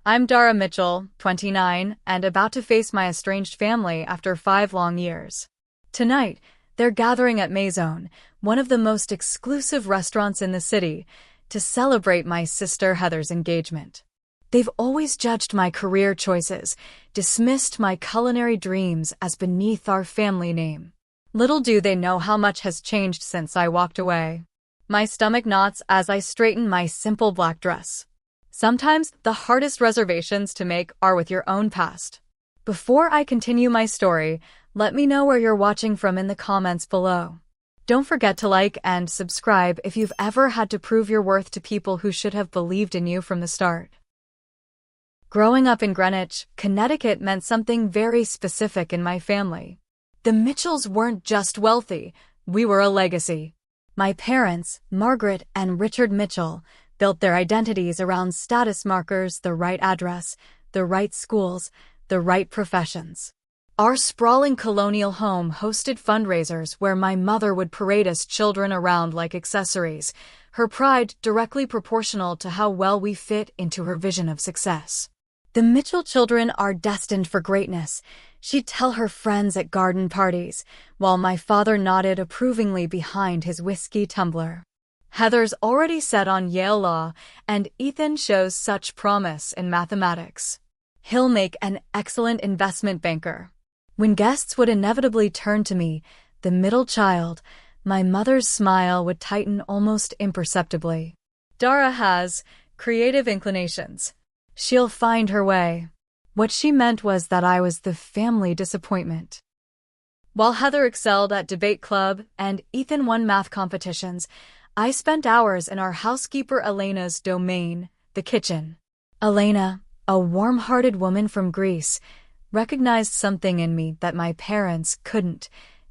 I'm Dara Mitchell, 29, and about to face my estranged family after 5 long years. Tonight, they're gathering at Maison, one of the most exclusive restaurants in the city, to celebrate my sister Heather's engagement. They've always judged my career choices, dismissed my culinary dreams as beneath our family name. Little do they know how much has changed since I walked away. My stomach knots as I straighten my simple black dress. Sometimes the hardest reservations to make are with your own past. Before I continue my story, let me know where you're watching from in the comments below. Don't forget to like and subscribe if you've ever had to prove your worth to people who should have believed in you from the start. Growing up in Greenwich, Connecticut meant something very specific in my family. The Mitchells weren't just wealthy, we were a legacy. My parents, Margaret and Richard Mitchell, built their identities around status markers, the right address, the right schools, the right professions. Our sprawling colonial home hosted fundraisers where my mother would parade us children around like accessories, her pride directly proportional to how well we fit into her vision of success. The Mitchell children are destined for greatness, she'd tell her friends at garden parties, while my father nodded approvingly behind his whiskey tumbler. Heather's already set on Yale Law, and Ethan shows such promise in mathematics. He'll make an excellent investment banker. When guests would inevitably turn to me, the middle child, my mother's smile would tighten almost imperceptibly. Dara has creative inclinations. She'll find her way. What she meant was that I was the family disappointment. While Heather excelled at debate club and Ethan won math competitions, I spent hours in our housekeeper Elena's domain, the kitchen. Elena, a warm-hearted woman from Greece, recognized something in me that my parents couldn't: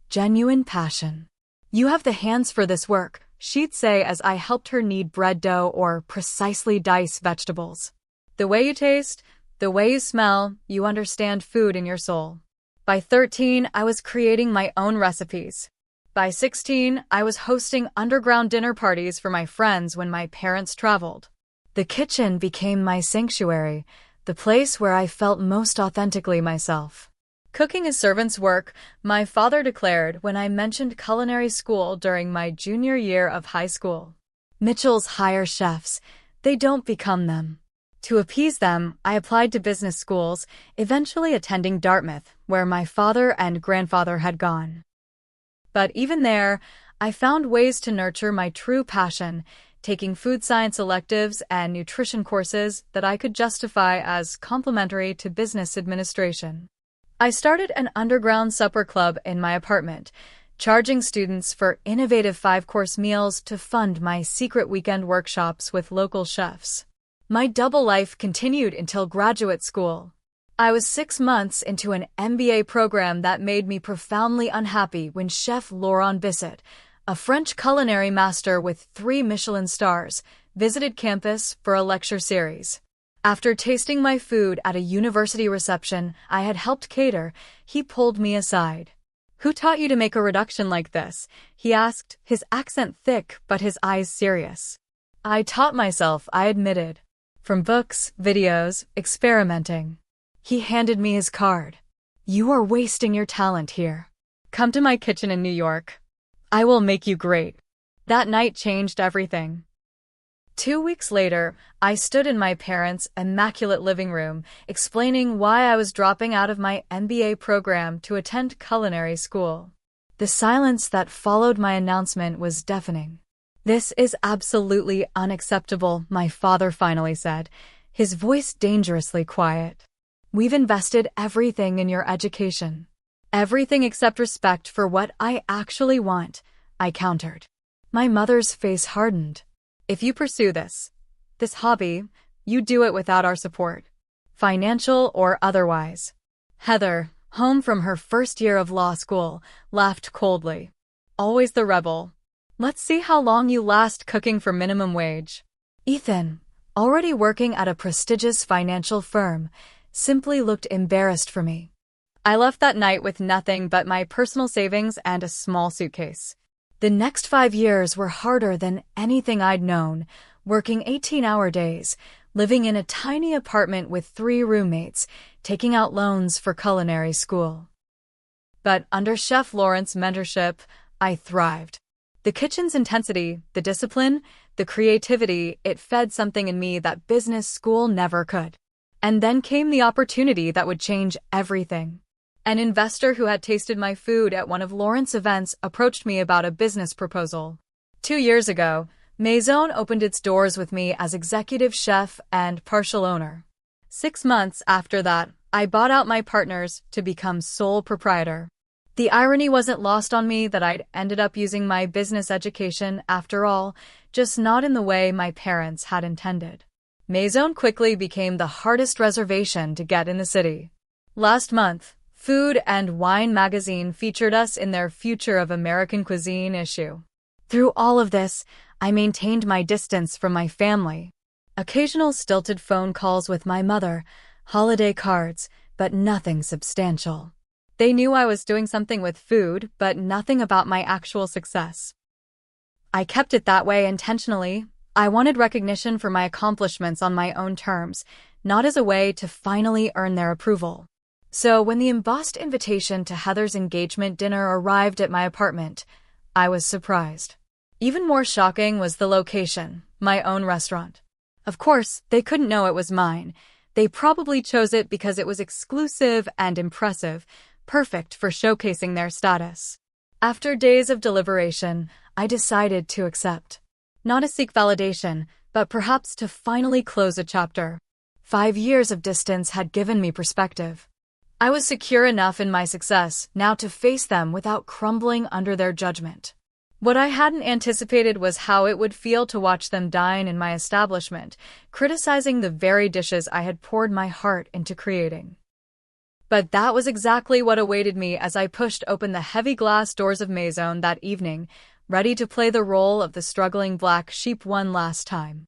genuine passion. "You have the hands for this work," she'd say as I helped her knead bread dough or precisely dice vegetables. "The way you taste, the way you smell, you understand food in your soul." By 13, I was creating my own recipes. By 16, I was hosting underground dinner parties for my friends when my parents traveled. The kitchen became my sanctuary, the place where I felt most authentically myself. "Cooking is servant's work," my father declared when I mentioned culinary school during my junior year of high school. Mitchell's hire chefs, they don't become them. To appease them, I applied to business schools, eventually attending Dartmouth, where my father and grandfather had gone. But even there, I found ways to nurture my true passion, taking food science electives and nutrition courses that I could justify as complementary to business administration. I started an underground supper club in my apartment, charging students for innovative 5-course meals to fund my secret weekend workshops with local chefs. My double life continued until graduate school. I was 6 months into an MBA program that made me profoundly unhappy when Chef Laurent Bisset, a French culinary master with 3 Michelin stars, visited campus for a lecture series. After tasting my food at a university reception I had helped cater, he pulled me aside. "Who taught you to make a reduction like this?" he asked, his accent thick but his eyes serious. "I taught myself," I admitted. "From books, videos, experimenting." He handed me his card. "You are wasting your talent here. Come to my kitchen in New York. I will make you great." That night changed everything. 2 weeks later, I stood in my parents' immaculate living room, explaining why I was dropping out of my MBA program to attend culinary school. The silence that followed my announcement was deafening. "This is absolutely unacceptable," my father finally said, his voice dangerously quiet. "We've invested everything in your education." "Everything except respect for what I actually want," I countered. My mother's face hardened. "If you pursue this hobby, you do it without our support, financial or otherwise." Heather, home from her first year of law school, laughed coldly. "Always the rebel. Let's see how long you last cooking for minimum wage." Ethan, already working at a prestigious financial firm, simply looked embarrassed for me. I left that night with nothing but my personal savings and a small suitcase. The next 5 years were harder than anything I'd known, working 18-hour days, living in a tiny apartment with 3 roommates, taking out loans for culinary school. But under Chef Lauren's mentorship, I thrived. The kitchen's intensity, the discipline, the creativity, it fed something in me that business school never could. And then came the opportunity that would change everything. An investor who had tasted my food at one of Lauren's events approached me about a business proposal. 2 years ago, Maison opened its doors with me as executive chef and partial owner. 6 months after that, I bought out my partners to become sole proprietor. The irony wasn't lost on me that I'd ended up using my business education after all, just not in the way my parents had intended. Maison quickly became the hardest reservation to get in the city. Last month, Food and Wine magazine featured us in their Future of American Cuisine issue. Through all of this, I maintained my distance from my family. Occasional stilted phone calls with my mother, holiday cards, but nothing substantial. They knew I was doing something with food, but nothing about my actual success. I kept it that way intentionally. I wanted recognition for my accomplishments on my own terms, not as a way to finally earn their approval. So when the embossed invitation to Heather's engagement dinner arrived at my apartment, I was surprised. Even more shocking was the location, my own restaurant. Of course, they couldn't know it was mine. They probably chose it because it was exclusive and impressive, perfect for showcasing their status. After days of deliberation, I decided to accept. Not to seek validation, but perhaps to finally close a chapter. 5 years of distance had given me perspective. I was secure enough in my success now to face them without crumbling under their judgment. What I hadn't anticipated was how it would feel to watch them dine in my establishment, criticizing the very dishes I had poured my heart into creating. But that was exactly what awaited me as I pushed open the heavy glass doors of Maison that evening, ready to play the role of the struggling black sheep one last time.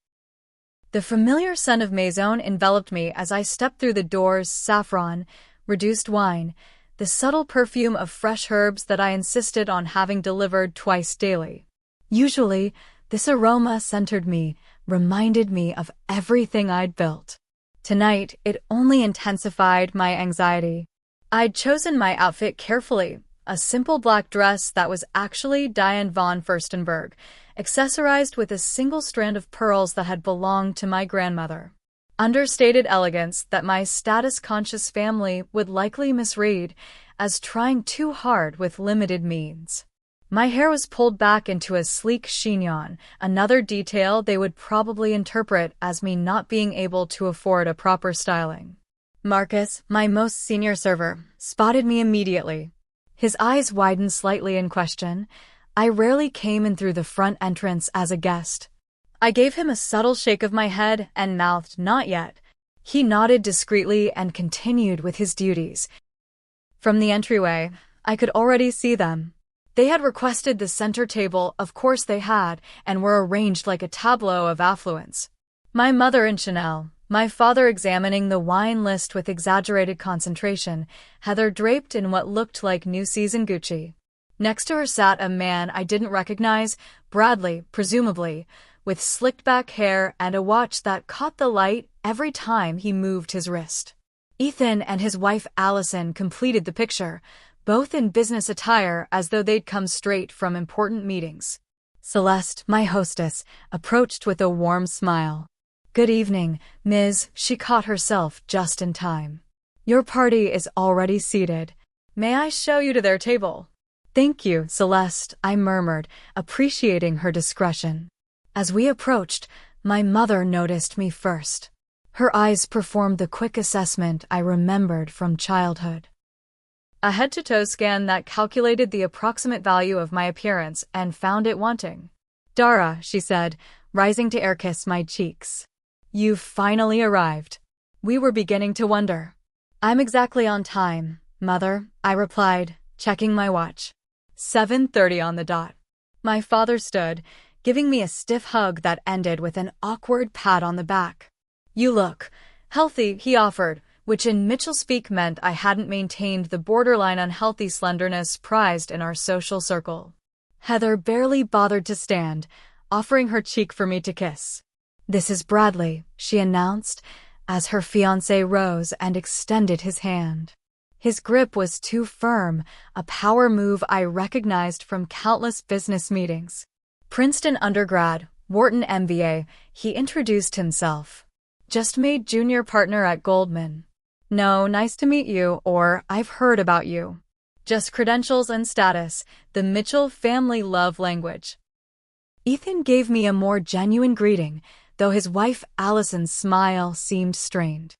The familiar scent of Maison enveloped me as I stepped through the doors, saffron, reduced wine, the subtle perfume of fresh herbs that I insisted on having delivered twice daily. Usually, this aroma centered me, reminded me of everything I'd built. Tonight, it only intensified my anxiety. I'd chosen my outfit carefully, a simple black dress that was actually Diane von Furstenberg, accessorized with a single strand of pearls that had belonged to my grandmother. Understated elegance that my status-conscious family would likely misread as trying too hard with limited means. My hair was pulled back into a sleek chignon, another detail they would probably interpret as me not being able to afford a proper styling. Marcus, my most senior server, spotted me immediately. His eyes widened slightly in question. I rarely came in through the front entrance as a guest. I gave him a subtle shake of my head and mouthed, "Not yet." He nodded discreetly and continued with his duties. From the entryway, I could already see them. They had requested the center table, of course they had, and were arranged like a tableau of affluence. My mother in Chanel, my father examining the wine list with exaggerated concentration, Heather draped in what looked like new season Gucci. Next to her sat a man I didn't recognize, Bradley, presumably, with slicked-back hair and a watch that caught the light every time he moved his wrist. Ethan and his wife Allison completed the picture, both in business attire as though they'd come straight from important meetings. Celeste, my hostess, approached with a warm smile. "Good evening, Ms." She caught herself just in time. "Your party is already seated. May I show you to their table?" "Thank you, Celeste," I murmured, appreciating her discretion. As we approached, my mother noticed me first. Her eyes performed the quick assessment I remembered from childhood. A head-to-toe scan that calculated the approximate value of my appearance and found it wanting. "Dara," she said, rising to air-kiss my cheeks. "You've finally arrived. We were beginning to wonder." "I'm exactly on time, Mother," I replied, checking my watch. 7:30 on the dot. My father stood, giving me a stiff hug that ended with an awkward pat on the back. "You look healthy," he offered, which in Mitchell speak meant I hadn't maintained the borderline unhealthy slenderness prized in our social circle. Heather barely bothered to stand, offering her cheek for me to kiss. "This is Bradley," she announced, as her fiancé rose and extended his hand. His grip was too firm, a power move I recognized from countless business meetings. Princeton undergrad, Wharton MBA, he introduced himself. "Just made junior partner at Goldman. No, nice to meet you," or "I've heard about you." Just credentials and status, the Mitchell family love language. Ethan gave me a more genuine greeting, though his wife Allison's smile seemed strained.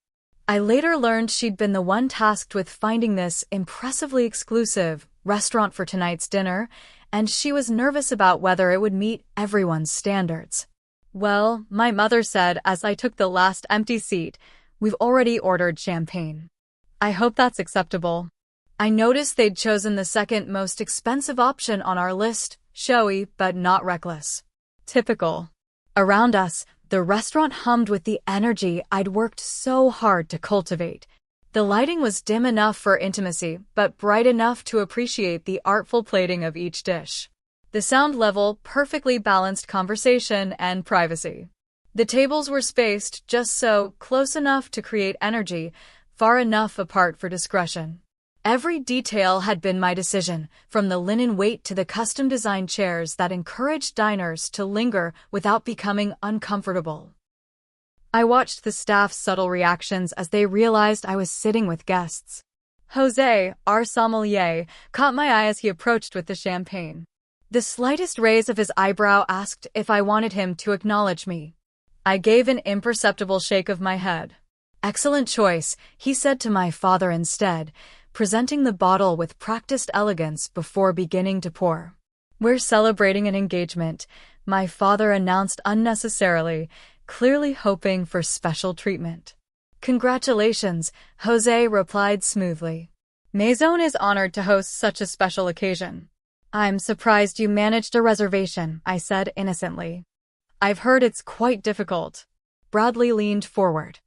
I later learned she'd been the one tasked with finding this impressively exclusive restaurant for tonight's dinner, and she was nervous about whether it would meet everyone's standards. "Well," my mother said as I took the last empty seat, "we've already ordered champagne. I hope that's acceptable." I noticed they'd chosen the second most expensive option on our list, showy but not reckless. Typical. Around us, the restaurant hummed with the energy I'd worked so hard to cultivate. The lighting was dim enough for intimacy, but bright enough to appreciate the artful plating of each dish. The sound level perfectly balanced conversation and privacy. The tables were spaced just so, close enough to create energy, far enough apart for discretion. Every detail had been my decision, from the linen weight to the custom-designed chairs that encouraged diners to linger without becoming uncomfortable. I watched the staff's subtle reactions as they realized I was sitting with guests. Jose, our sommelier, caught my eye as he approached with the champagne. The slightest raise of his eyebrow asked if I wanted him to acknowledge me. I gave an imperceptible shake of my head. "Excellent choice," he said to my father instead, presenting the bottle with practiced elegance before beginning to pour. "We're celebrating an engagement," my father announced unnecessarily, clearly hoping for special treatment. "Congratulations," Jose replied smoothly. "Maison is honored to host such a special occasion." "I'm surprised you managed a reservation," I said innocently. "I've heard it's quite difficult." Bradley leaned forward.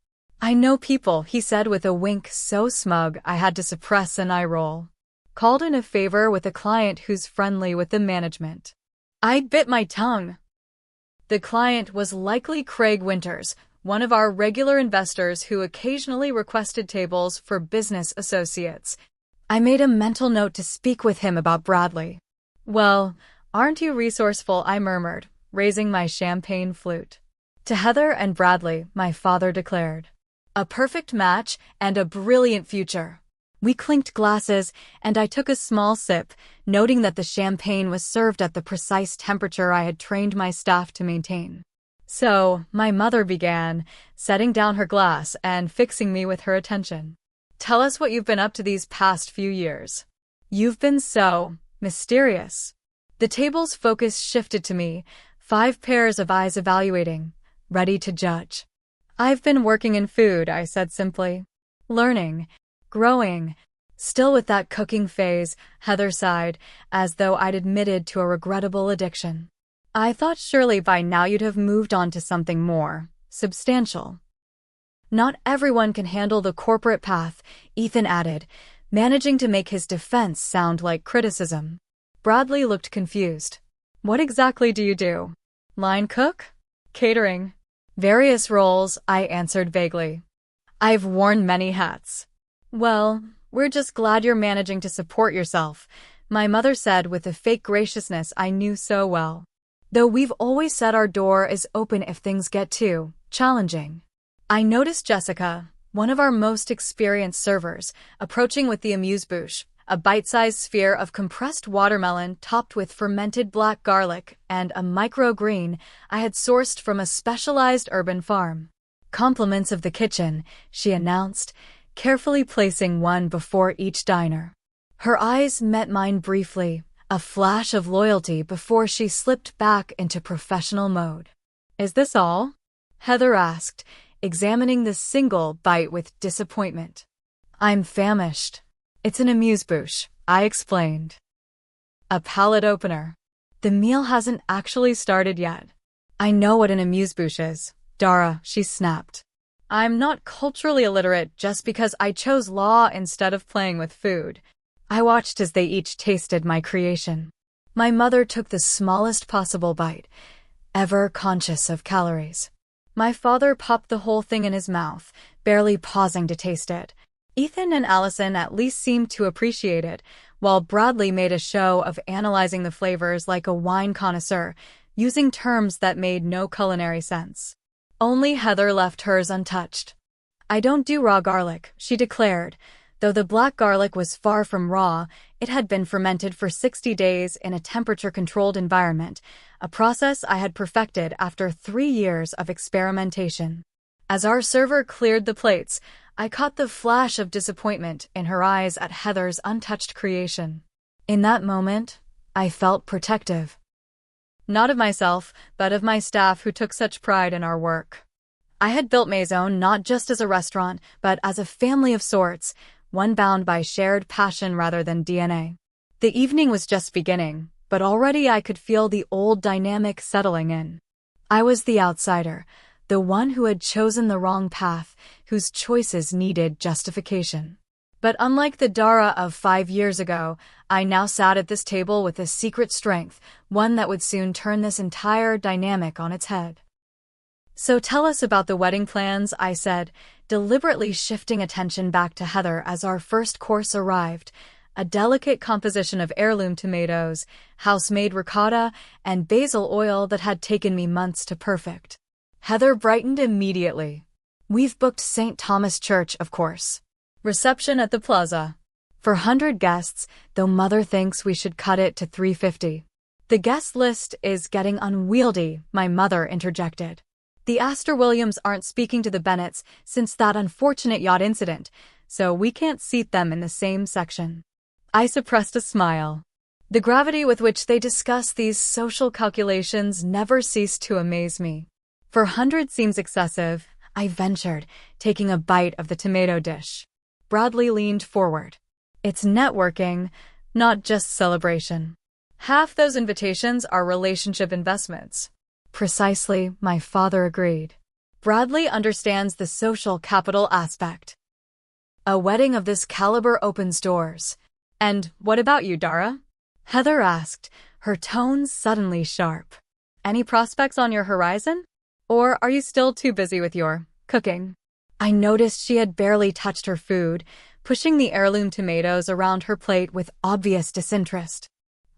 "I know people," he said with a wink so smug I had to suppress an eye roll. "Called in a favor with a client who's friendly with the management." I bit my tongue. The client was likely Craig Winters, one of our regular investors who occasionally requested tables for business associates. I made a mental note to speak with him about Bradley. "Well, aren't you resourceful?" I murmured, raising my champagne flute. "To Heather and Bradley," my father declared. "A perfect match and a brilliant future." We clinked glasses, and I took a small sip, noting that the champagne was served at the precise temperature I had trained my staff to maintain. "So," my mother began, setting down her glass and fixing me with her attention. "Tell us what you've been up to these past few years. You've been so mysterious." The table's focus shifted to me, 5 pairs of eyes evaluating, ready to judge. "I've been working in food," I said simply. "Learning, growing." Still with that cooking phase, Heather sighed, as though I'd admitted to a regrettable addiction. "I thought surely by now you'd have moved on to something more substantial." "Not everyone can handle the corporate path," Ethan added, managing to make his defense sound like criticism. Bradley looked confused. "What exactly do you do? Line cook? Catering?" "Various roles," I answered vaguely. "I've worn many hats." "Well, we're just glad you're managing to support yourself," my mother said with a fake graciousness I knew so well. "Though we've always said our door is open if things get too challenging." I noticed Jessica, one of our most experienced servers, approaching with the amuse-bouche, a bite-sized sphere of compressed watermelon topped with fermented black garlic and a microgreen I had sourced from a specialized urban farm. "Compliments of the kitchen," she announced, carefully placing one before each diner. Her eyes met mine briefly, a flash of loyalty before she slipped back into professional mode. "Is this all?" Heather asked, examining the single bite with disappointment. "I'm famished." "It's an amuse-bouche," I explained. "A palate opener. The meal hasn't actually started yet." "I know what an amuse-bouche is, Dara," she snapped. "I'm not culturally illiterate just because I chose law instead of playing with food." I watched as they each tasted my creation. My mother took the smallest possible bite, ever conscious of calories. My father popped the whole thing in his mouth, barely pausing to taste it. Ethan and Allison at least seemed to appreciate it, while Bradley made a show of analyzing the flavors like a wine connoisseur, using terms that made no culinary sense. Only Heather left hers untouched. "I don't do raw garlic," she declared. Though the black garlic was far from raw, it had been fermented for 60 days in a temperature-controlled environment, a process I had perfected after 3 years of experimentation. As our server cleared the plates, I caught the flash of disappointment in her eyes at Heather's untouched creation. In that moment, I felt protective. Not of myself, but of my staff who took such pride in our work. I had built Maison not just as a restaurant, but as a family of sorts, one bound by shared passion rather than DNA. The evening was just beginning, but already I could feel the old dynamic settling in. I was the outsider, the one who had chosen the wrong path, whose choices needed justification. But unlike the Dara of 5 years ago, I now sat at this table with a secret strength, one that would soon turn this entire dynamic on its head. "So tell us about the wedding plans," I said, deliberately shifting attention back to Heather as our first course arrived, a delicate composition of heirloom tomatoes, house-made ricotta, and basil oil that had taken me months to perfect. Heather brightened immediately. "We've booked St. Thomas Church, of course. Reception at the plaza. For 100 guests, though Mother thinks we should cut it to 350. "The guest list is getting unwieldy," my mother interjected. "The Astor Williams aren't speaking to the Bennetts since that unfortunate yacht incident, so we can't seat them in the same section." I suppressed a smile. The gravity with which they discuss these social calculations never ceased to amaze me. "For 100 seems excessive," I ventured, taking a bite of the tomato dish. Bradley leaned forward. "It's networking, not just celebration. Half those invitations are relationship investments." "Precisely," my father agreed. "Bradley understands the social capital aspect. A wedding of this caliber opens doors." "And what about you, Dara?" Heather asked, her tone suddenly sharp. "Any prospects on your horizon? Or are you still too busy with your cooking?" I noticed she had barely touched her food, pushing the heirloom tomatoes around her plate with obvious disinterest.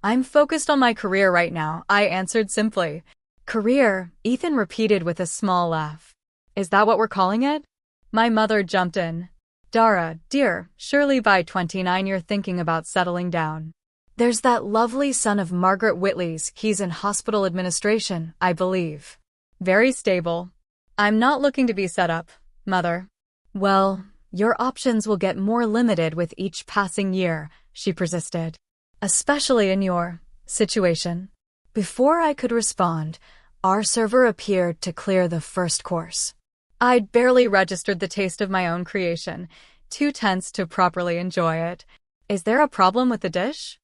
"I'm focused on my career right now," I answered simply. "Career," Ethan repeated with a small laugh. "Is that what we're calling it?" My mother jumped in. "Dara, dear, surely by 29 you're thinking about settling down. There's that lovely son of Margaret Whitley's, he's in hospital administration, I believe. Very stable. I'm not looking to be set up, Mother." "Well, your options will get more limited with each passing year," she persisted. "Especially in your situation." Before I could respond, our server appeared to clear the first course. I'd barely registered the taste of my own creation, too tense to properly enjoy it. "Is there a problem with the dish?"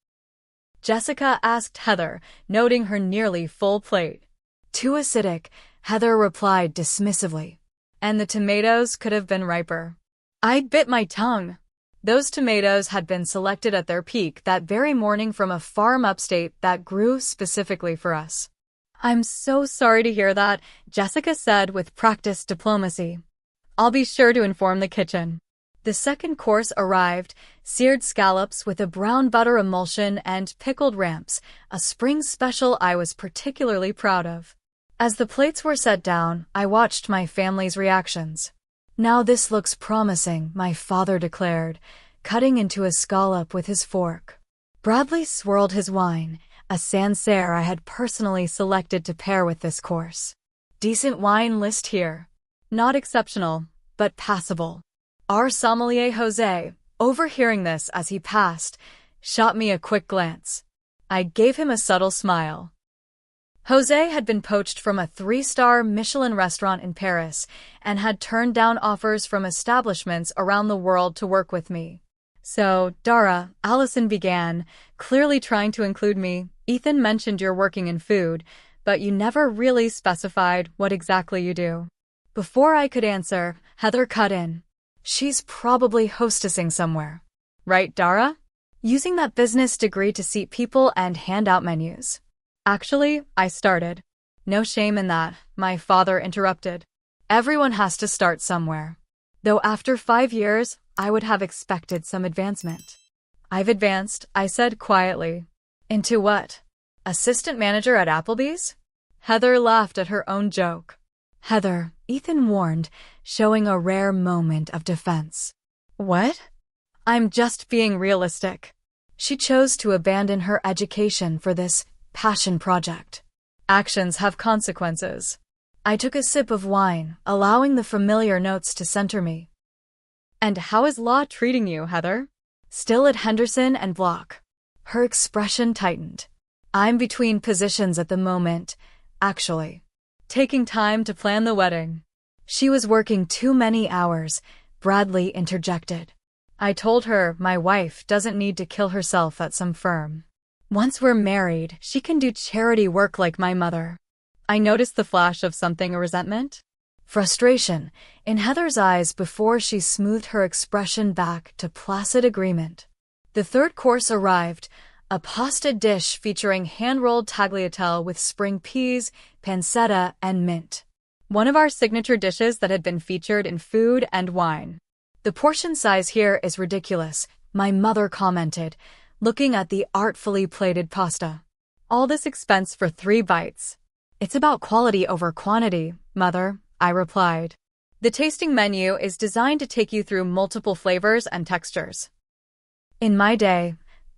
Jessica asked Heather, noting her nearly full plate. "Too acidic," Heather replied dismissively. "And the tomatoes could have been riper." I bit my tongue. Those tomatoes had been selected at their peak that very morning from a farm upstate that grew specifically for us. "I'm so sorry to hear that," Jessica said with practiced diplomacy. "I'll be sure to inform the kitchen." The second course arrived, seared scallops with a brown butter emulsion and pickled ramps, a spring special I was particularly proud of. As the plates were set down, I watched my family's reactions. "Now this looks promising," my father declared, cutting into a scallop with his fork. Bradley swirled his wine, a Sancerre I had personally selected to pair with this course. "Decent wine list here. Not exceptional, but passable." Our sommelier Jose, overhearing this as he passed, shot me a quick glance. I gave him a subtle smile. Jose had been poached from a 3-star Michelin restaurant in Paris and had turned down offers from establishments around the world to work with me. "So, Dara," Allison began, clearly trying to include me, "Ethan mentioned you're working in food, but you never really specified what exactly you do." Before I could answer, Heather cut in. "She's probably hostessing somewhere. Right, Dara? Using that business degree to seat people and hand out menus." "Actually," I started. "No shame in that," my father interrupted. Everyone has to start somewhere. Though after 5 years, I would have expected some advancement. I've advanced, I said quietly. Into what? Assistant manager at Applebee's? Heather laughed at her own joke. Heather, Ethan warned, showing a rare moment of defense. What? I'm just being realistic. She chose to abandon her education for this passion project. Actions have consequences. I took a sip of wine, allowing the familiar notes to center me. And how is law treating you, Heather? Still at Henderson and Block. Her expression tightened. I'm between positions at the moment, actually. Taking time to plan the wedding. She was working too many hours, Bradley interjected. I told her my wife doesn't need to kill herself at some firm. Once we're married, she can do charity work like my mother. I noticed the flash of something, a resentment? Frustration in Heather's eyes before she smoothed her expression back to placid agreement. The third course arrived, a pasta dish featuring hand-rolled tagliatelle with spring peas, pancetta, and mint. One of our signature dishes that had been featured in Food and Wine. The portion size here is ridiculous, my mother commented, looking at the artfully plated pasta. All this expense for 3 bites. It's about quality over quantity, Mother, I replied. The tasting menu is designed to take you through multiple flavors and textures. In my day,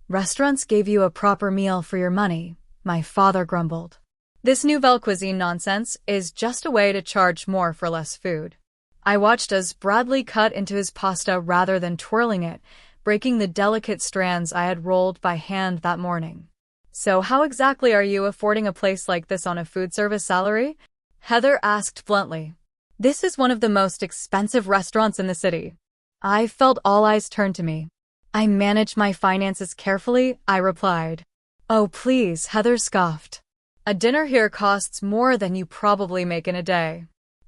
restaurants gave you a proper meal for your money, my father grumbled. This nouvelle cuisine nonsense is just a way to charge more for less food. I watched as Bradley cut into his pasta rather than twirling it, breaking the delicate strands I had rolled by hand that morning. So how exactly are you affording a place like this on a food service salary? Heather asked bluntly. This is one of the most expensive restaurants in the city. I felt all eyes turn to me. I manage my finances carefully, I replied. Oh please, Heather scoffed. A dinner here costs more than you probably make in a day.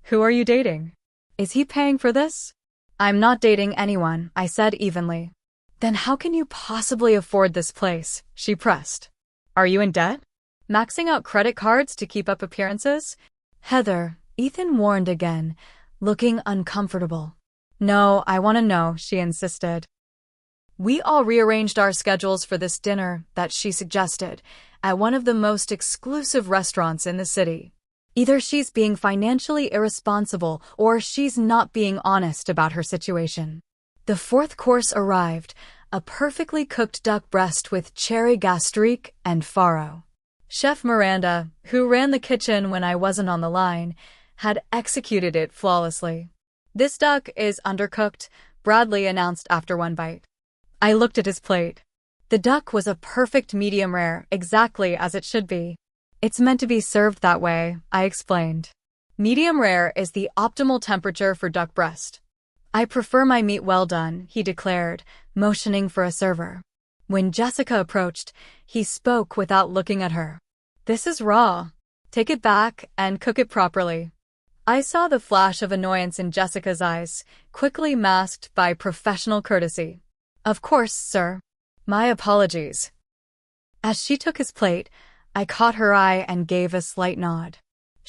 Who are you dating? Is he paying for this? I'm not dating anyone, I said evenly. Then how can you possibly afford this place? She pressed. Are you in debt? Maxing out credit cards to keep up appearances? Heather, Ethan warned again, looking uncomfortable. No, I want to know, she insisted. We all rearranged our schedules for this dinner that she suggested at one of the most exclusive restaurants in the city. Either she's being financially irresponsible or she's not being honest about her situation. The fourth course arrived, a perfectly cooked duck breast with cherry gastrique and farro. Chef Miranda, who ran the kitchen when I wasn't on the line, had executed it flawlessly. This duck is undercooked, Bradley announced after one bite. I looked at his plate. The duck was a perfect medium rare, exactly as it should be. It's meant to be served that way, I explained. Medium rare is the optimal temperature for duck breast. I prefer my meat well done, he declared, motioning for a server. When Jessica approached, he spoke without looking at her. This is raw. Take it back and cook it properly. I saw the flash of annoyance in Jessica's eyes, quickly masked by professional courtesy. Of course, sir. My apologies. As she took his plate, I caught her eye and gave a slight nod.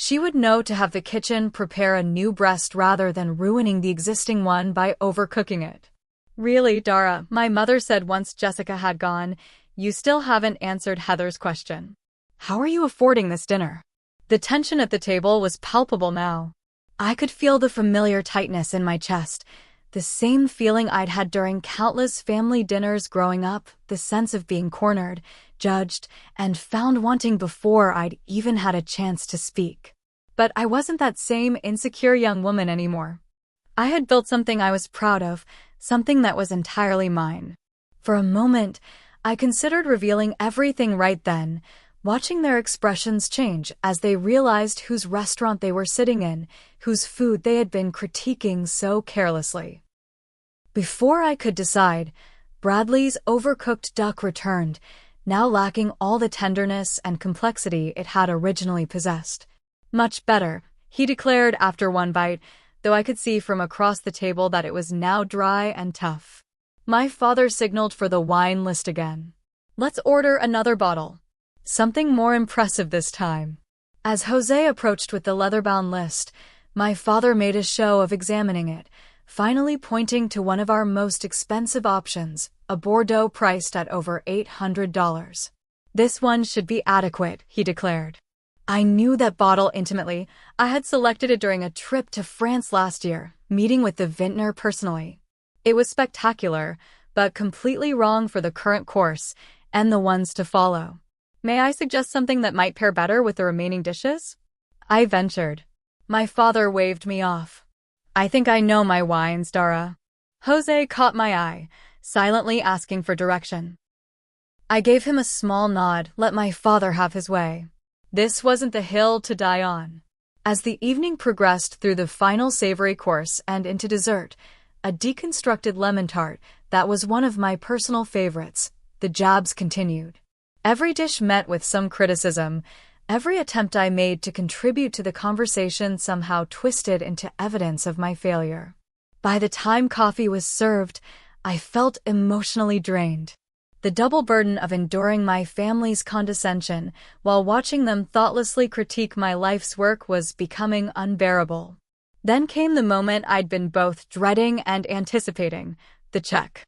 She would know to have the kitchen prepare a new breast rather than ruining the existing one by overcooking it. Really, Dara, my mother said once Jessica had gone, you still haven't answered Heather's question. How are you affording this dinner? The tension at the table was palpable now. I could feel the familiar tightness in my chest, the same feeling I'd had during countless family dinners growing up, the sense of being cornered, judged, and found wanting before I'd even had a chance to speak. But I wasn't that same insecure young woman anymore. I had built something I was proud of, something that was entirely mine. For a moment, I considered revealing everything right then, watching their expressions change as they realized whose restaurant they were sitting in, whose food they had been critiquing so carelessly. Before I could decide, Bradley's overcooked duck returned, now lacking all the tenderness and complexity it had originally possessed. Much better, he declared after one bite, though I could see from across the table that it was now dry and tough. My father signaled for the wine list again. Let's order another bottle. Something more impressive this time. As Jose approached with the leather-bound list, My father made a show of examining it, finally pointing to one of our most expensive options, a Bordeaux priced at over $800. This one should be adequate, he declared. I knew that bottle intimately. I had selected it during a trip to France last year, meeting with the vintner personally. It was spectacular, but completely wrong for the current course and the ones to follow. May I suggest something that might pair better with the remaining dishes? I ventured. My father waved me off. I think I know my wines, Dara. Jose caught my eye, silently asking for direction. I gave him a small nod, let my father have his way. This wasn't the hill to die on. As the evening progressed through the final savory course and into dessert, a deconstructed lemon tart that was one of my personal favorites, the jabs continued. Every dish met with some criticism. Every attempt I made to contribute to the conversation somehow twisted into evidence of my failure. By the time coffee was served, I felt emotionally drained. The double burden of enduring my family's condescension while watching them thoughtlessly critique my life's work was becoming unbearable. Then came the moment I'd been both dreading and anticipating, the check.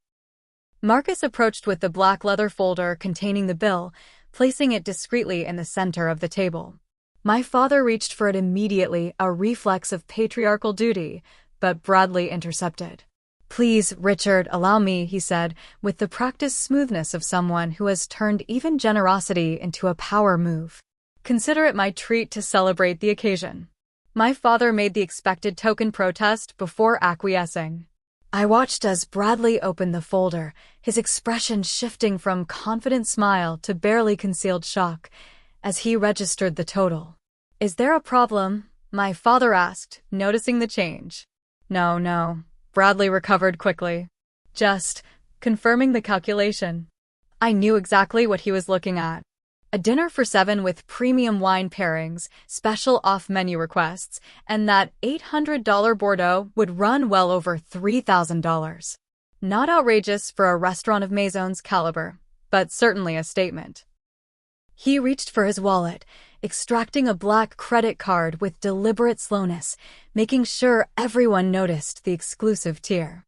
Marcus approached with the black leather folder containing the bill, placing it discreetly in the center of the table. My father reached for it immediately, a reflex of patriarchal duty, but Bradley intercepted. Please, Richard, allow me, he said, with the practiced smoothness of someone who has turned even generosity into a power move. Consider it my treat to celebrate the occasion. My father made the expected token protest before acquiescing. I watched as Bradley opened the folder, his expression shifting from confident smile to barely concealed shock as he registered the total. Is there a problem? My father asked, noticing the change. No, Bradley recovered quickly. Just confirming the calculation. I knew exactly what he was looking at. A dinner for 7 with premium wine pairings, special off-menu requests, and that $800 Bordeaux would run well over $3,000. Not outrageous for a restaurant of Maison's caliber, but certainly a statement. He reached for his wallet, extracting a black credit card with deliberate slowness, making sure everyone noticed the exclusive tier.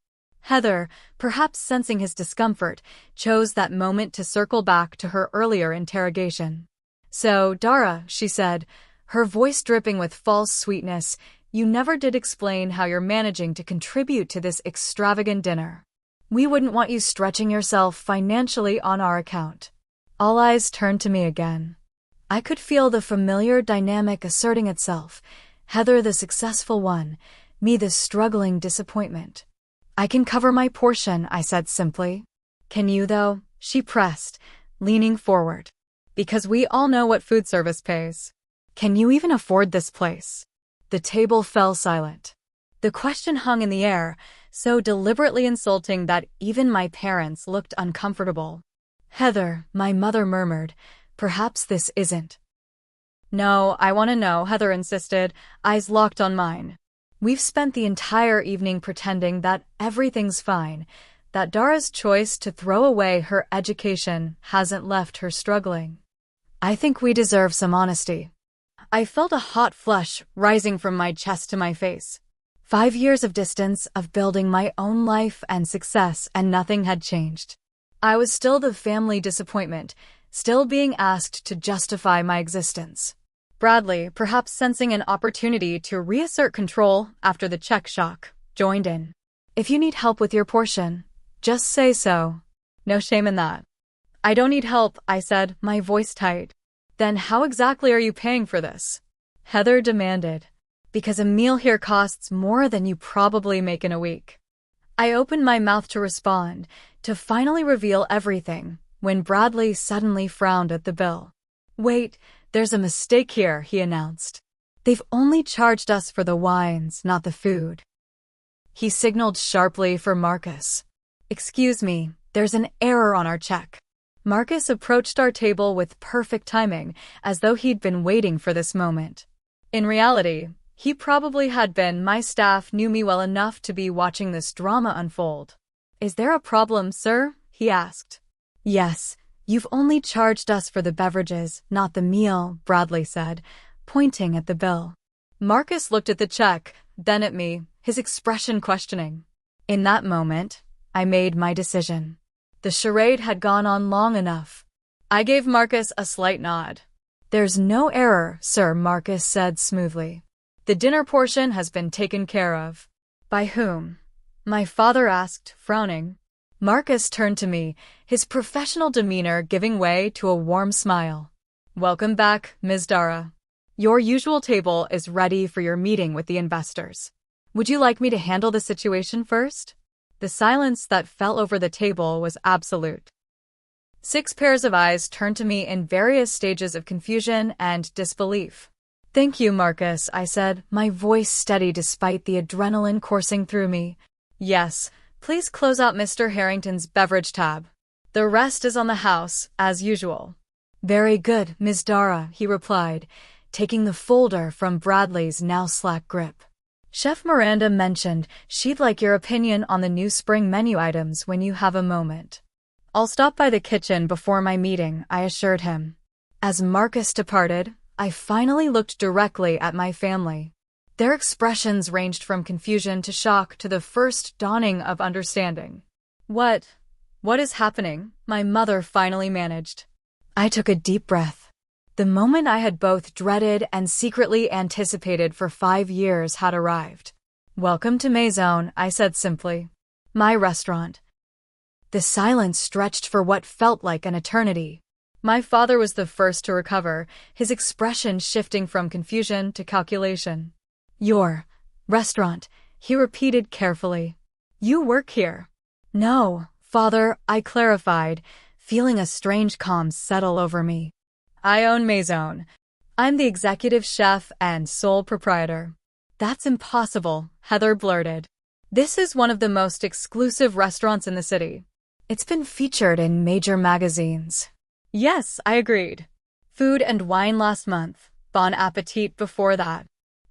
Heather, perhaps sensing his discomfort, chose that moment to circle back to her earlier interrogation. So, Dara, she said, her voice dripping with false sweetness, you never did explain how you're managing to contribute to this extravagant dinner. We wouldn't want you stretching yourself financially on our account. All eyes turned to me again. I could feel the familiar dynamic asserting itself, Heather the successful one, me the struggling disappointment. I can cover my portion, I said simply. Can you, though? She pressed, leaning forward. Because we all know what food service pays. Can you even afford this place? The table fell silent. The question hung in the air, so deliberately insulting that even my parents looked uncomfortable. Heather, my mother murmured, perhaps this isn't. No, I want to know, Heather insisted, eyes locked on mine. We've spent the entire evening pretending that everything's fine, that Dara's choice to throw away her education hasn't left her struggling. I think we deserve some honesty. I felt a hot flush rising from my chest to my face. 5 years of distance, of building my own life and success, and nothing had changed. I was still the family disappointment, still being asked to justify my existence. Bradley, perhaps sensing an opportunity to reassert control after the check shock, joined in. If you need help with your portion, just say so. No shame in that. I don't need help, I said, my voice tight. Then how exactly are you paying for this? Heather demanded. Because a meal here costs more than you probably make in a week. I opened my mouth to respond, to finally reveal everything, when Bradley suddenly frowned at the bill. Wait, there's a mistake here, he announced. They've only charged us for the wines, not the food. He signaled sharply for Marcus. Excuse me, there's an error on our check. Marcus approached our table with perfect timing, as though he'd been waiting for this moment. In reality, he probably had been. My staff knew me well enough to be watching this drama unfold. Is there a problem, sir? He asked. Yes. You've only charged us for the beverages, not the meal, Bradley said, pointing at the bill. Marcus looked at the check, then at me, his expression questioning. In that moment, I made my decision. The charade had gone on long enough. I gave Marcus a slight nod. "There's no error, sir," Marcus said smoothly. "The dinner portion has been taken care of." "By whom?" my father asked, frowning. Marcus turned to me, his professional demeanor giving way to a warm smile. "Welcome back, Ms. Dara. Your usual table is ready for your meeting with the investors. Would you like me to handle the situation first?" The silence that fell over the table was absolute. 6 pairs of eyes turned to me in various stages of confusion and disbelief. "Thank you, Marcus," I said, my voice steady despite the adrenaline coursing through me. "Yes, please close out Mr. Harrington's beverage tab. The rest is on the house, as usual." "Very good, Ms. Dara," he replied, taking the folder from Bradley's now slack grip. "Chef Miranda mentioned she'd like your opinion on the new spring menu items when you have a moment." "I'll stop by the kitchen before my meeting," I assured him. As Marcus departed, I finally looked directly at my family. Their expressions ranged from confusion to shock to the first dawning of understanding. What is happening?" my mother finally managed. I took a deep breath. The moment I had both dreaded and secretly anticipated for 5 years had arrived. "Welcome to Maison," I said simply. "My restaurant." The silence stretched for what felt like an eternity. My father was the first to recover, his expression shifting from confusion to calculation. "Your restaurant," he repeated carefully. "You work here?" "No, father," I clarified, feeling a strange calm settle over me. "I own Maison. I'm the executive chef and sole proprietor." "That's impossible," Heather blurted. "This is one of the most exclusive restaurants in the city. It's been featured in major magazines." "Yes," I agreed. Food and Wine last month, Bon Appetit before that.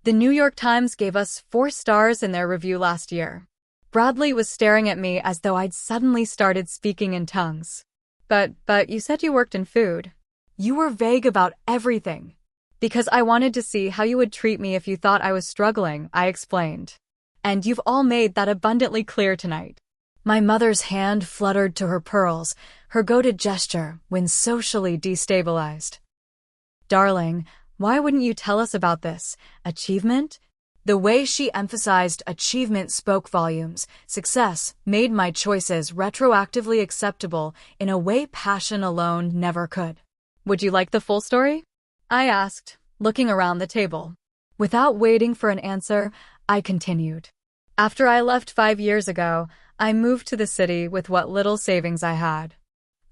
The New York Times gave us 4 stars in their review last year." Bradley was staring at me as though I'd suddenly started speaking in tongues. But you said you worked in food." "You were vague about everything." "Because I wanted to see how you would treat me if you thought I was struggling," I explained. "And you've all made that abundantly clear tonight." My mother's hand fluttered to her pearls, her go-to gesture when socially destabilized. "Darling, why wouldn't you tell us about this achievement?" The way she emphasized achievement spoke volumes. Success made my choices retroactively acceptable in a way passion alone never could. "Would you like the full story?" I asked, looking around the table. Without waiting for an answer, I continued. "After I left 5 years ago, I moved to the city with what little savings I had.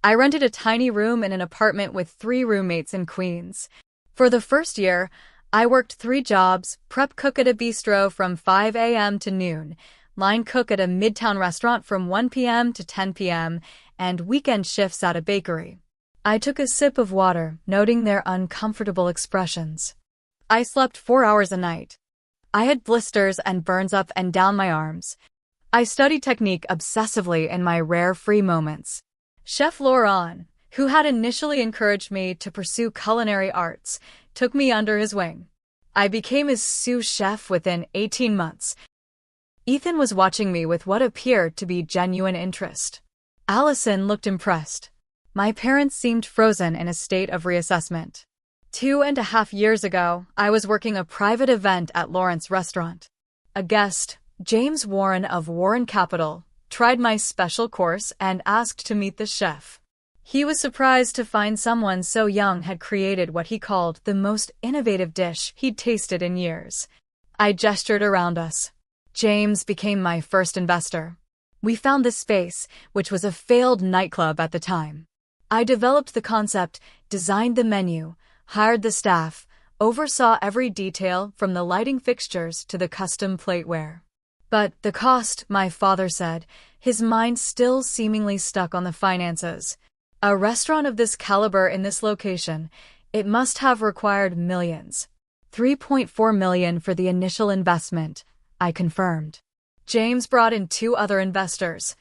I rented a tiny room in an apartment with 3 roommates in Queens. For the first year, I worked 3 jobs: prep cook at a bistro from 5 a.m. to noon, line cook at a midtown restaurant from 1 p.m. to 10 p.m., and weekend shifts at a bakery. I took a sip of water, noting their uncomfortable expressions. I slept 4 hours a night. I had blisters and burns up and down my arms. I studied technique obsessively in my rare free moments. Chef Laurent, who had initially encouraged me to pursue culinary arts, took me under his wing. I became his sous chef within 18 months. Ethan was watching me with what appeared to be genuine interest. Allison looked impressed. My parents seemed frozen in a state of reassessment. 2.5 years ago, I was working a private event at Lawrence Restaurant. A guest, James Warren of Warren Capital, tried my special course and asked to meet the chef. He was surprised to find someone so young had created what he called the most innovative dish he'd tasted in years. I gestured around us. James became my first investor. We found this space, which was a failed nightclub at the time. I developed the concept, designed the menu, hired the staff, oversaw every detail from the lighting fixtures to the custom plateware. But the cost, my father said, his mind still seemingly stuck on the finances. A restaurant of this caliber in this location, it must have required millions. $3.4 million for the initial investment, I confirmed. James brought in 2 other investors.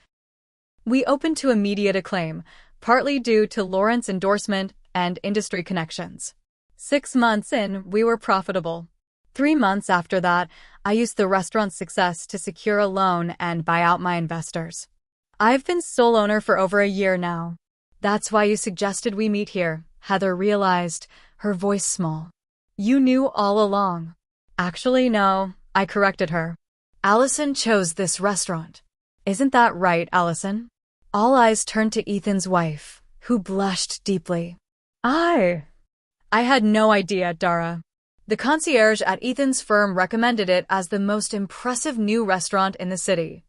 We opened to immediate acclaim, partly due to Lawrence's endorsement and industry connections. 6 months in, we were profitable. 3 months after that, I used the restaurant's success to secure a loan and buy out my investors. I've been sole owner for over a year now. That's why you suggested we meet here, Heather realized, her voice small. You knew all along. Actually, no, I corrected her. Allison chose this restaurant. Isn't that right, Allison? All eyes turned to Ethan's wife, who blushed deeply. I had no idea, Dara. The concierge at Ethan's firm recommended it as the most impressive new restaurant in the city.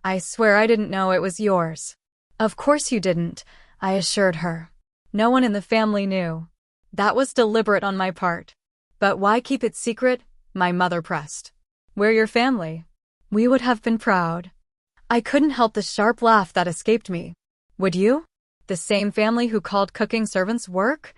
I swear I didn't know it was yours. Of course you didn't, I assured her. No one in the family knew. That was deliberate on my part. But why keep it secret? My mother pressed. We're your family. We would have been proud. I couldn't help the sharp laugh that escaped me. Would you? The same family who called cooking servants work?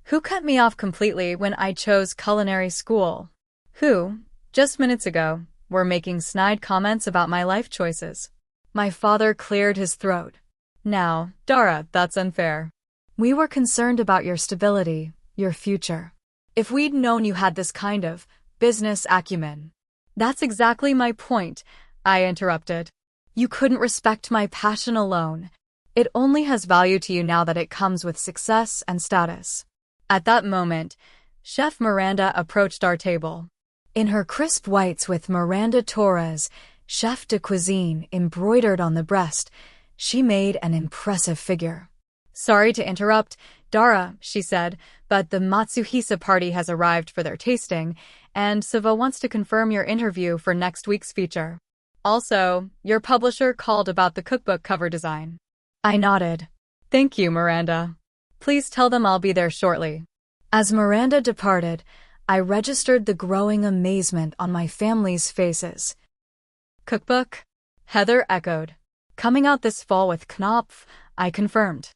Who cut me off completely when I chose culinary school? Who, just minutes ago, were making snide comments about my life choices. My father cleared his throat. Now, Dara, that's unfair. We were concerned about your stability, your future. If we'd known you had this kind of business acumen. That's exactly my point, I interrupted. You couldn't respect my passion alone. It only has value to you now that it comes with success and status. At that moment, Chef Miranda approached our table. In her crisp whites with Miranda Torres, chef de cuisine embroidered on the breast, she made an impressive figure. Sorry to interrupt, Dara, she said, but the Matsuhisa party has arrived for their tasting, and Siva wants to confirm your interview for next week's feature. Also, your publisher called about the cookbook cover design. I nodded. Thank you, Miranda. Please tell them I'll be there shortly. As Miranda departed, I registered the growing amazement on my family's faces. Cookbook? Heather echoed. Coming out this fall with Knopf, I confirmed.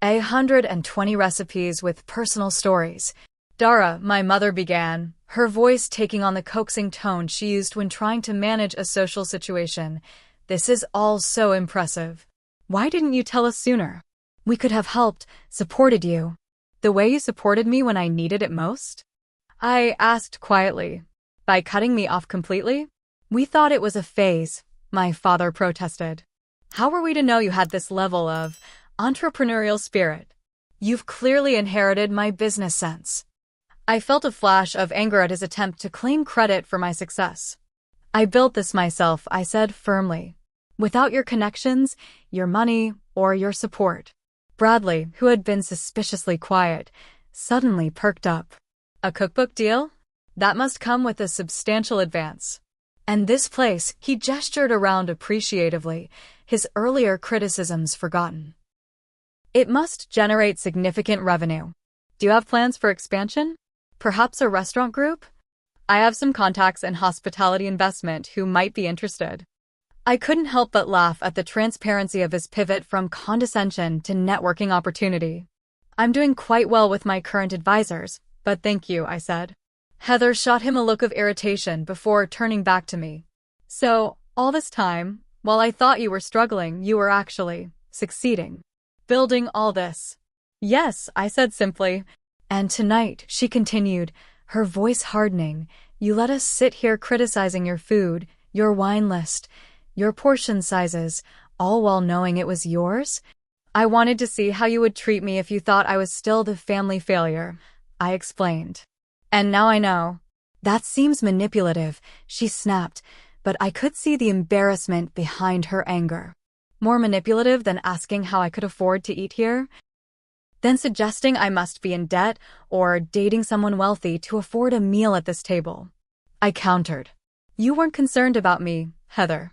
120 recipes with personal stories. Dara, my mother began, her voice taking on the coaxing tone she used when trying to manage a social situation. This is all so impressive. Why didn't you tell us sooner? We could have helped, supported you. The way you supported me when I needed it most? I asked quietly. By cutting me off completely? We thought it was a phase, my father protested. How were we to know you had this level of entrepreneurial spirit? You've clearly inherited my business sense. I felt a flash of anger at his attempt to claim credit for my success. I built this myself, I said firmly. Without your connections, your money, or your support. Bradley, who had been suspiciously quiet, suddenly perked up. A cookbook deal? That must come with a substantial advance. And this place, he gestured around appreciatively, his earlier criticisms forgotten. It must generate significant revenue. Do you have plans for expansion? Perhaps a restaurant group? I have some contacts in hospitality investment who might be interested. I couldn't help but laugh at the transparency of his pivot from condescension to networking opportunity. I'm doing quite well with my current advisors, but thank you, I said. Heather shot him a look of irritation before turning back to me. So, all this time, while I thought you were struggling, you were actually succeeding. Building all this. Yes, I said simply. And tonight, she continued, her voice hardening, you let us sit here criticizing your food, your wine list, your portion sizes, all while knowing it was yours? I wanted to see how you would treat me if you thought I was still the family failure, I explained. And now I know. That seems manipulative, she snapped, but I could see the embarrassment behind her anger. More manipulative than asking how I could afford to eat here? Then suggesting I must be in debt or dating someone wealthy to afford a meal at this table. I countered. You weren't concerned about me, Heather.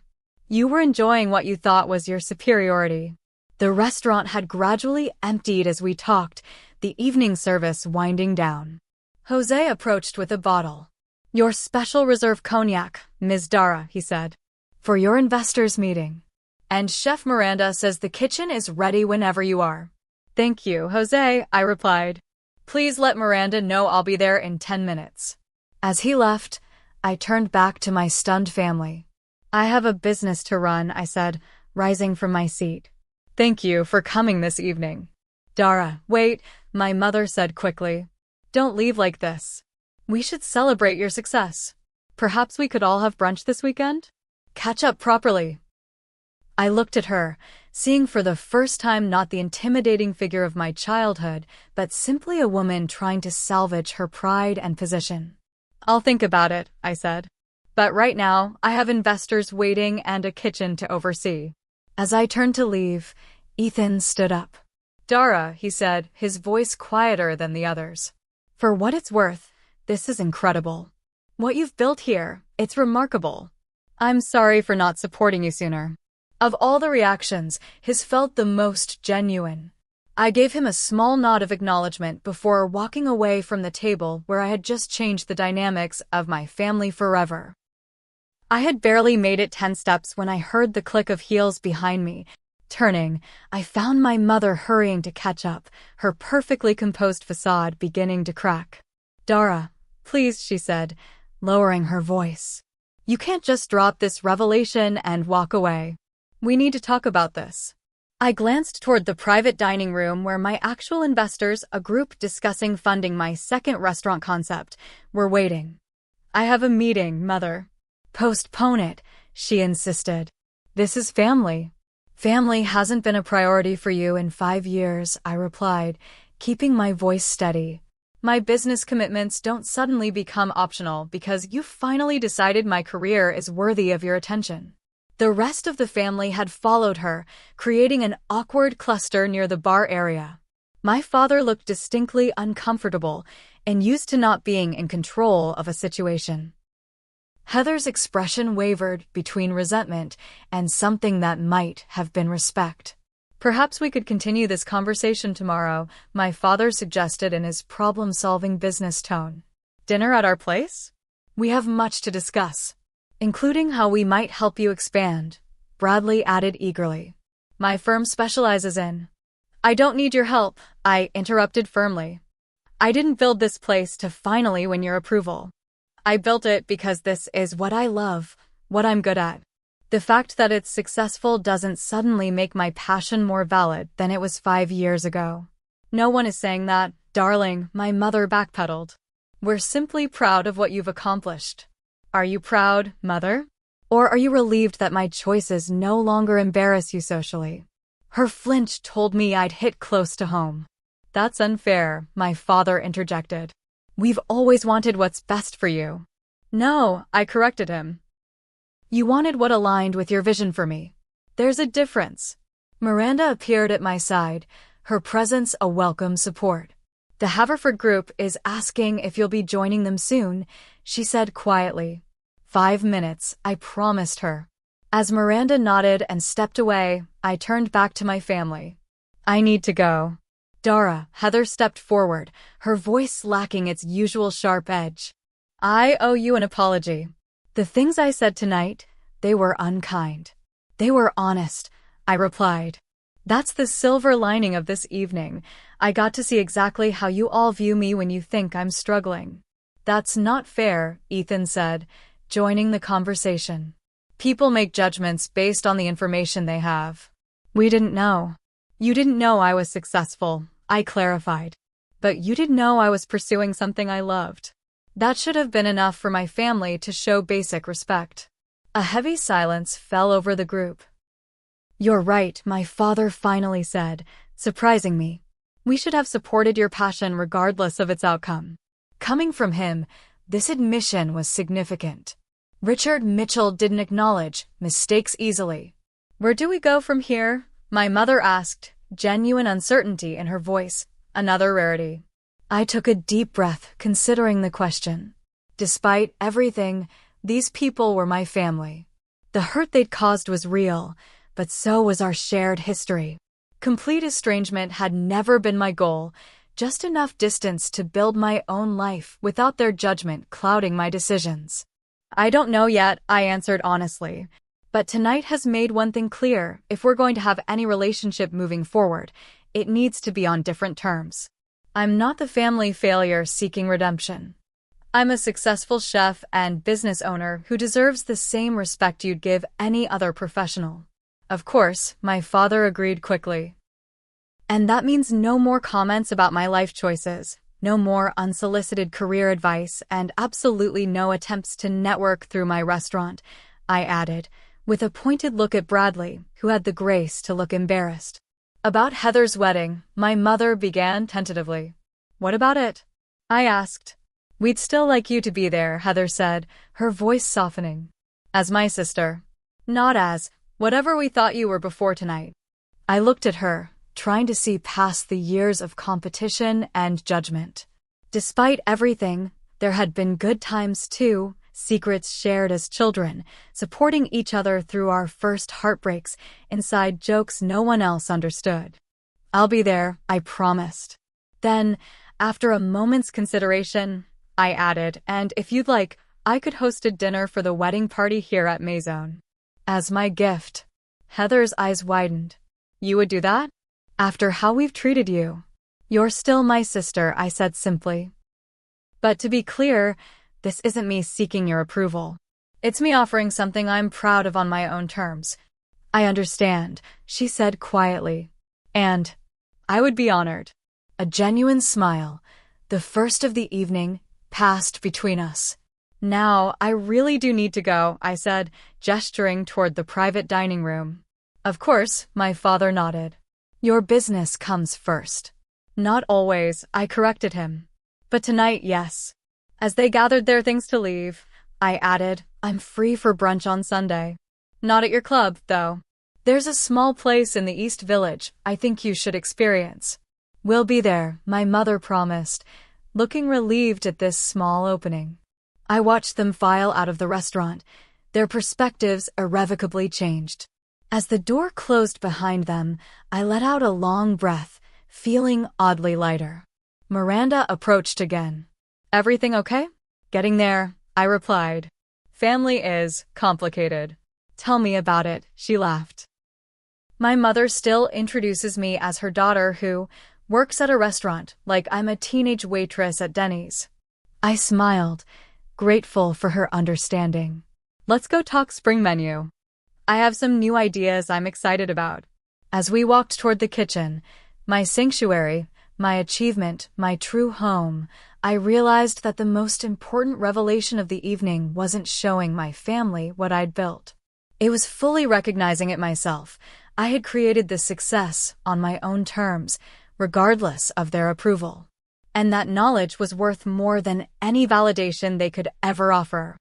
You were enjoying what you thought was your superiority. The restaurant had gradually emptied as we talked, the evening service winding down. Jose approached with a bottle. Your special reserve cognac, Ms. Dara, he said. For your investors' meeting. And Chef Miranda says the kitchen is ready whenever you are. Thank you, Jose, I replied. Please let Miranda know I'll be there in 10 minutes. As he left, I turned back to my stunned family. I have a business to run, I said, rising from my seat. Thank you for coming this evening. Dara, wait, my mother said quickly. Don't leave like this. We should celebrate your success. Perhaps we could all have brunch this weekend? Catch up properly. I looked at her, seeing for the first time not the intimidating figure of my childhood, but simply a woman trying to salvage her pride and position. I'll think about it, I said. But right now, I have investors waiting and a kitchen to oversee. As I turned to leave, Ethan stood up. Dara, he said, his voice quieter than the others. For what it's worth, this is incredible. What you've built here, it's remarkable. I'm sorry for not supporting you sooner. Of all the reactions, his felt the most genuine. I gave him a small nod of acknowledgement before walking away from the table where I had just changed the dynamics of my family forever. I had barely made it 10 steps when I heard the click of heels behind me. Turning, I found my mother hurrying to catch up, her perfectly composed facade beginning to crack. Dara, please, she said, lowering her voice. You can't just drop this revelation and walk away. We need to talk about this. I glanced toward the private dining room where my actual investors, a group discussing funding my second restaurant concept, were waiting. I have a meeting, Mother. Postpone it, she insisted. This is family. Family hasn't been a priority for you in 5 years, I replied, keeping my voice steady. My business commitments don't suddenly become optional because you finally decided my career is worthy of your attention. The rest of the family had followed her, creating an awkward cluster near the bar area. My father looked distinctly uncomfortable and used to not being in control of a situation. Heather's expression wavered between resentment and something that might have been respect. Perhaps we could continue this conversation tomorrow, my father suggested in his problem-solving business tone. Dinner at our place? We have much to discuss, including how we might help you expand, Bradley added eagerly. My firm specializes in. I don't need your help, I interrupted firmly. I didn't build this place to finally win your approval. I built it because this is what I love, what I'm good at. The fact that it's successful doesn't suddenly make my passion more valid than it was 5 years ago. No one is saying that, darling, my mother backpedaled. We're simply proud of what you've accomplished. Are you proud, Mother? Or are you relieved that my choices no longer embarrass you socially? Her flinch told me I'd hit close to home. That's unfair, my father interjected. We've always wanted what's best for you. No, I corrected him. You wanted what aligned with your vision for me. There's a difference. Miranda appeared at my side, her presence a welcome support. The Haverford group is asking if you'll be joining them soon, she said quietly. 5 minutes, I promised her. As Miranda nodded and stepped away, I turned back to my family. I need to go. Dara, Heather stepped forward, her voice lacking its usual sharp edge. I owe you an apology. The things I said tonight, they were unkind. They were honest, I replied. That's the silver lining of this evening. I got to see exactly how you all view me when you think I'm struggling. That's not fair, Ethan said, joining the conversation. People make judgments based on the information they have. We didn't know. You didn't know I was successful, I clarified. But you did know I was pursuing something I loved. That should have been enough for my family to show basic respect. A heavy silence fell over the group. You're right, my father finally said, surprising me. We should have supported your passion regardless of its outcome. Coming from him, this admission was significant. Richard Mitchell didn't acknowledge mistakes easily. Where do we go from here? My mother asked, genuine uncertainty in her voice, another rarity. I took a deep breath, considering the question. Despite everything, these people were my family. The hurt they'd caused was real, but so was our shared history. Complete estrangement had never been my goal, just enough distance to build my own life without their judgment clouding my decisions. I don't know yet, I answered honestly. But tonight has made one thing clear: if we're going to have any relationship moving forward, it needs to be on different terms. I'm not the family failure seeking redemption. I'm a successful chef and business owner who deserves the same respect you'd give any other professional. Of course, my father agreed quickly. And that means no more comments about my life choices, No more unsolicited career advice and absolutely no attempts to network through my restaurant, I added, with a pointed look at Bradley, who had the grace to look embarrassed. About Heather's wedding, my mother began tentatively. What about it? I asked. We'd still like you to be there, Heather said, her voice softening. As my sister. Not as whatever we thought you were before tonight. I looked at her, trying to see past the years of competition and judgment. Despite everything, there had been good times too, secrets shared as children, supporting each other through our first heartbreaks, inside jokes no one else understood. I'll be there, I promised. Then, after a moment's consideration, I added, and if you'd like, I could host a dinner for the wedding party here at Maison. As my gift. Heather's eyes widened. You would do that? After how we've treated you. You're still my sister, I said simply. But to be clear, this isn't me seeking your approval. It's me offering something I'm proud of on my own terms. I understand, she said quietly. And I would be honored. A genuine smile, the first of the evening, passed between us. Now, I really do need to go, I said, gesturing toward the private dining room. Of course, my father nodded. Your business comes first. Not always, I corrected him. But tonight, yes. As they gathered their things to leave, I added, I'm free for brunch on Sunday. Not at your club, though. There's a small place in the East Village I think you should experience. We'll be there, my mother promised, looking relieved at this small opening. I watched them file out of the restaurant, their perspectives irrevocably changed. As the door closed behind them, I let out a long breath, feeling oddly lighter. Miranda approached again. Everything okay? Getting there, I replied. Family is complicated. Tell me about it, she laughed. My mother still introduces me as her daughter who works at a restaurant like I'm a teenage waitress at Denny's. I smiled, grateful for her understanding. Let's go talk spring menu. I have some new ideas I'm excited about. As we walked toward the kitchen, my sanctuary, my achievement, my true home, I realized that the most important revelation of the evening wasn't showing my family what I'd built. It was fully recognizing it myself. I had created this success on my own terms, regardless of their approval. And that knowledge was worth more than any validation they could ever offer.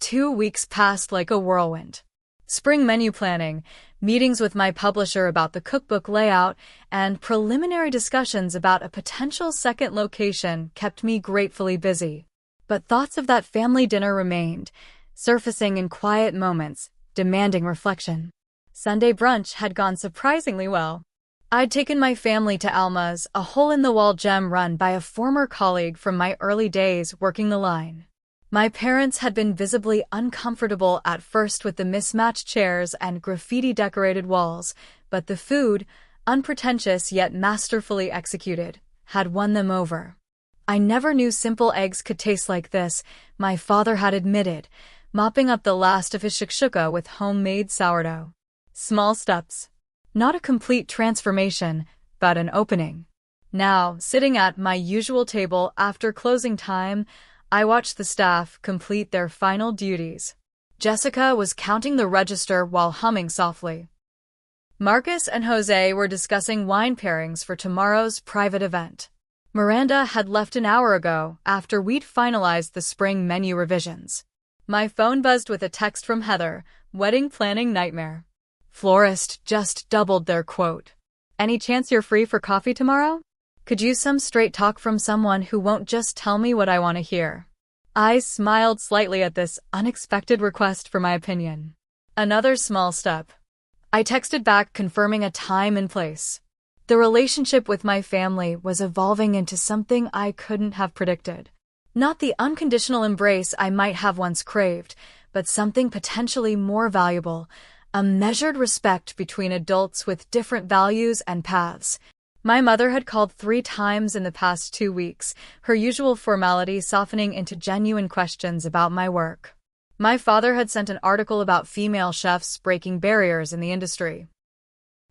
2 weeks passed like a whirlwind. Spring menu planning, meetings with my publisher about the cookbook layout, and preliminary discussions about a potential second location kept me gratefully busy. But thoughts of that family dinner remained, surfacing in quiet moments, demanding reflection. Sunday brunch had gone surprisingly well. I'd taken my family to Alma's, a hole-in-the-wall gem run by a former colleague from my early days working the line. My parents had been visibly uncomfortable at first with the mismatched chairs and graffiti-decorated walls, but the food, unpretentious yet masterfully executed, had won them over. I never knew simple eggs could taste like this, my father had admitted, mopping up the last of his shakshuka with homemade sourdough. Small steps. Not a complete transformation, but an opening. Now, sitting at my usual table after closing time, I watched the staff complete their final duties. Jessica was counting the register while humming softly. Marcus and Jose were discussing wine pairings for tomorrow's private event. Miranda had left an hour ago after we'd finalized the spring menu revisions. My phone buzzed with a text from Heather, wedding planning nightmare. Florist just doubled their quote. Any chance you're free for coffee tomorrow? Could use some straight talk from someone who won't just tell me what I want to hear. I smiled slightly at this unexpected request for my opinion. Another small step. I texted back confirming a time and place. The relationship with my family was evolving into something I couldn't have predicted. Not the unconditional embrace I might have once craved, but something potentially more valuable, a measured respect between adults with different values and paths. My mother had called 3 times in the past 2 weeks, her usual formality softening into genuine questions about my work. My father had sent an article about female chefs breaking barriers in the industry.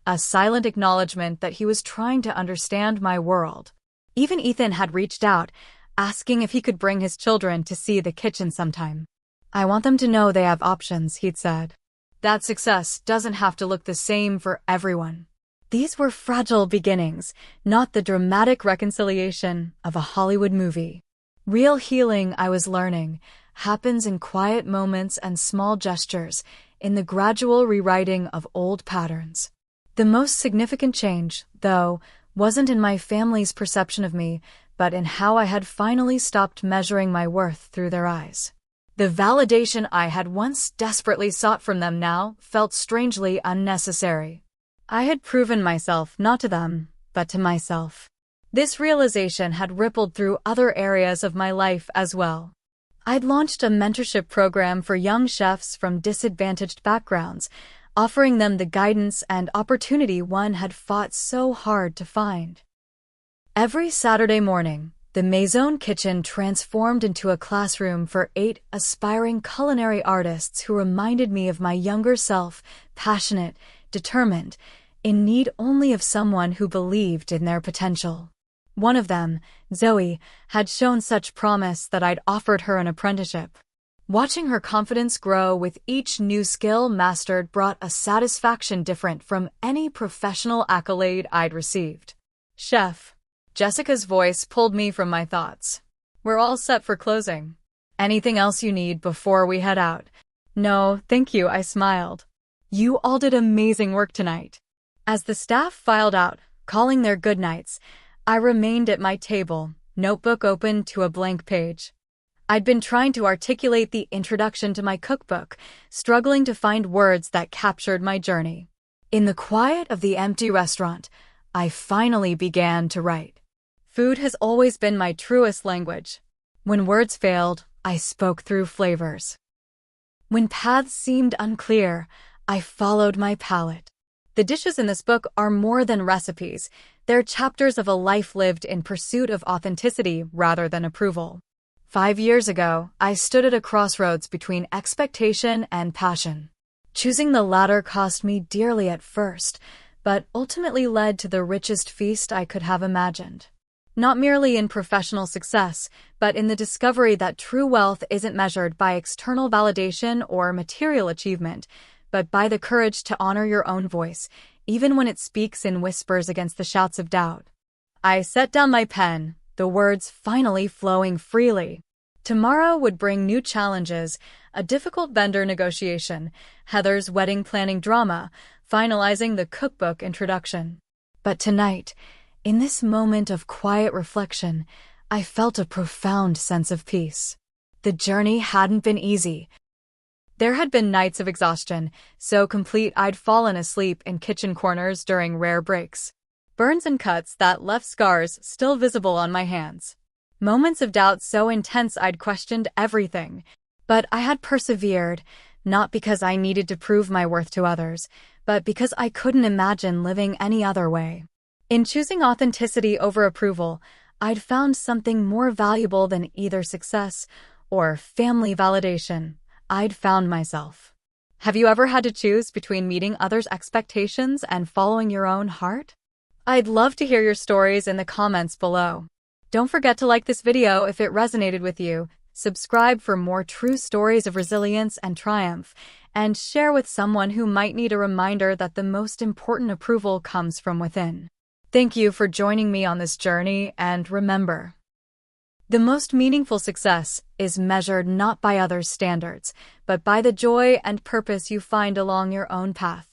A silent acknowledgement that he was trying to understand my world. Even Ethan had reached out, asking if he could bring his children to see the kitchen sometime. "I want them to know they have options," he'd said. "That success doesn't have to look the same for everyone." These were fragile beginnings, not the dramatic reconciliation of a Hollywood movie. Real healing, I was learning, happens in quiet moments and small gestures, in the gradual rewriting of old patterns. The most significant change, though, wasn't in my family's perception of me, but in how I had finally stopped measuring my worth through their eyes. The validation I had once desperately sought from them now felt strangely unnecessary. I had proven myself not to them, but to myself. This realization had rippled through other areas of my life as well. I'd launched a mentorship program for young chefs from disadvantaged backgrounds, offering them the guidance and opportunity one had fought so hard to find. Every Saturday morning, the Maison kitchen transformed into a classroom for 8 aspiring culinary artists who reminded me of my younger self, passionate, determined, in need only of someone who believed in their potential. One of them, Zoe, had shown such promise that I'd offered her an apprenticeship. Watching her confidence grow with each new skill mastered brought a satisfaction different from any professional accolade I'd received. "Chef." Jessica's voice pulled me from my thoughts. "We're all set for closing. Anything else you need before we head out?" "No, thank you," I smiled. "You all did amazing work tonight." As the staff filed out, calling their goodnights, I remained at my table, notebook open to a blank page. I'd been trying to articulate the introduction to my cookbook, struggling to find words that captured my journey. In the quiet of the empty restaurant, I finally began to write. Food has always been my truest language. When words failed, I spoke through flavors. When paths seemed unclear, I followed my palate. The dishes in this book are more than recipes. They're chapters of a life lived in pursuit of authenticity rather than approval. 5 years ago, I stood at a crossroads between expectation and passion. Choosing the latter cost me dearly at first, but ultimately led to the richest feast I could have imagined. Not merely in professional success, but in the discovery that true wealth isn't measured by external validation or material achievement, but by the courage to honor your own voice, even when it speaks in whispers against the shouts of doubt. I set down my pen, the words finally flowing freely. Tomorrow would bring new challenges, a difficult vendor negotiation, Heather's wedding planning drama, finalizing the cookbook introduction. But tonight, in this moment of quiet reflection, I felt a profound sense of peace. The journey hadn't been easy. There had been nights of exhaustion, so complete I'd fallen asleep in kitchen corners during rare breaks. Burns and cuts that left scars still visible on my hands. Moments of doubt so intense I'd questioned everything. But I had persevered, not because I needed to prove my worth to others, but because I couldn't imagine living any other way. In choosing authenticity over approval, I'd found something more valuable than either success or family validation. I'd found myself. Have you ever had to choose between meeting others' expectations and following your own heart? I'd love to hear your stories in the comments below. Don't forget to like this video if it resonated with you, subscribe for more true stories of resilience and triumph, and share with someone who might need a reminder that the most important approval comes from within. Thank you for joining me on this journey, and remember, the most meaningful success is measured not by others' standards, but by the joy and purpose you find along your own path.